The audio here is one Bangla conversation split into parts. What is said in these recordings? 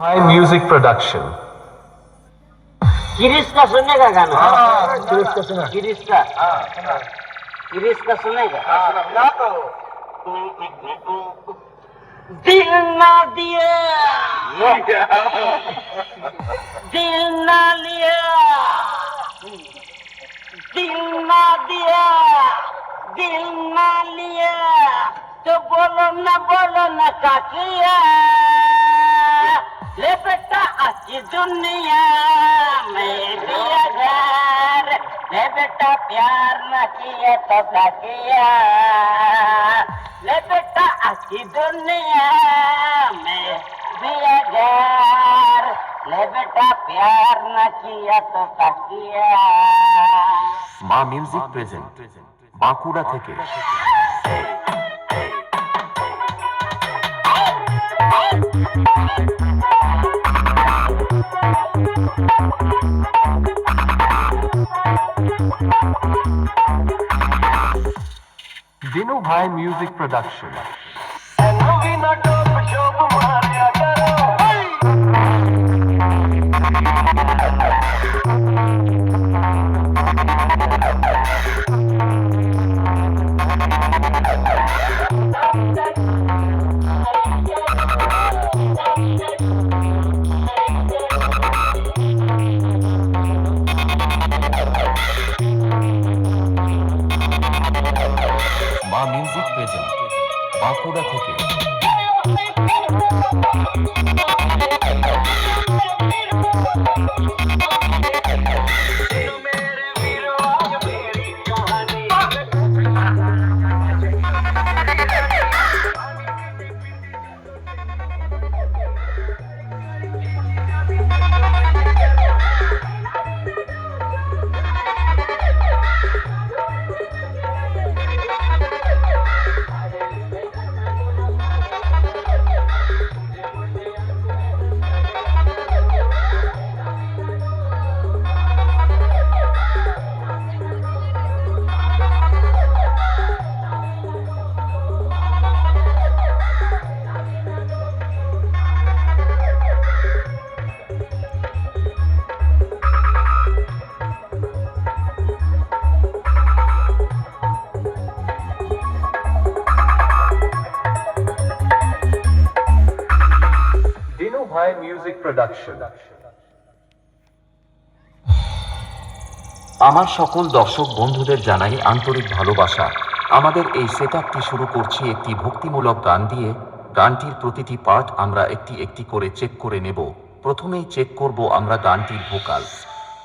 High Music Production. गिरीश का सुनेगा गाना? गिरीश का सुना। गिरीश का सुनेगा? दिल ना दिया, दिल ना लिया, दिल ना दिया, दिल ना लिया, तो बोलो ना क्या किया? ले बेटा अच्छी दुनिया में दिया घर, ले बेटा प्यार न किया तो क्या किया? ले बेटा अच्छी दुनिया में दिया घर, ले बेटा प्यार न किया तो क्या किया? মা মিউজিক প্রেজেন্ট বাঁকুড়া থেকে। Dinu Bhai Music Production. মা মিউজিক প্রেজেন্ট বাঁকুড়া থেকে। Dinu Bhai Music Production. আমার সকল দর্শক বন্ধুদের জানাই আন্তরিক ভালোবাসা। আমাদের এই সেটআপটি শুরু করছি একটি ভক্তিমূলক গান দিয়ে। গানটির প্রতিটি পার্ট আমরা একটি একটি করে চেক করে নেব। প্রথমেই চেক করব আমরা গানটির ভোকাল।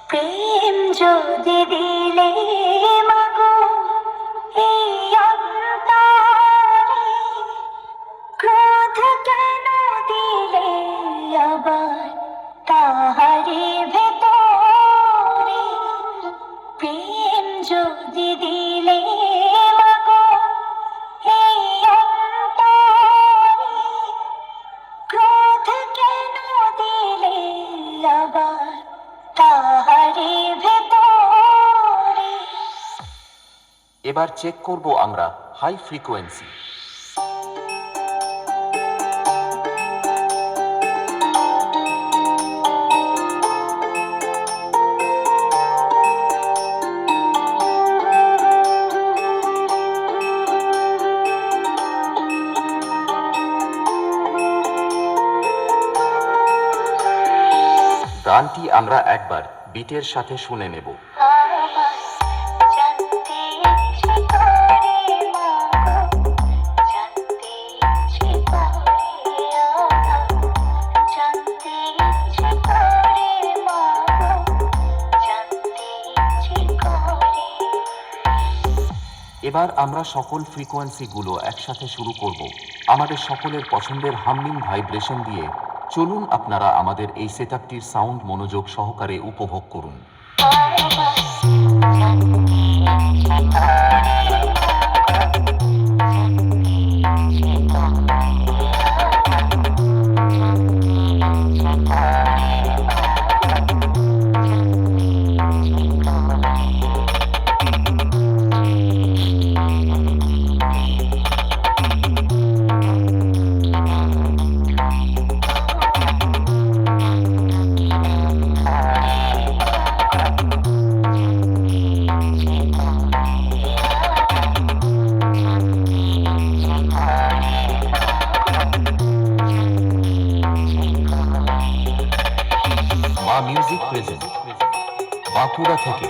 প্রেম যদি দিলে মাগো এই অন্তরে, ক্রোধ কেন দিলে আবার তাহারি ভেতরে? প্রেম যদি দিলে মাগো এই অন্তরে, ক্রোধ কেন দিলে আবার তাহারি ভেতরে? এবার চেক করব আমরা হাই ফ্রিকোয়েন্সি। গানটি আমরা একবার বিটের সাথে শুনে নেব। জানতে ইচ্ছে করে মাগো, জানতে ইচ্ছে করে জানতে ইচ্ছে করে মাগো, জানতে ইচ্ছে করে। এবার আমরা সকল ফ্রিকোয়েন্সিগুলো একসাথে শুরু করব আমাদের সকলের পছন্দের হামিং ভাইব্রেশন দিয়ে। চলুন আপনারা আমাদের এই সেটআপটির সাউন্ড মনোযোগ সহকারে উপভোগ করুন। মিউজিক প্রেজেন্ট বাঁকুড়া থেকে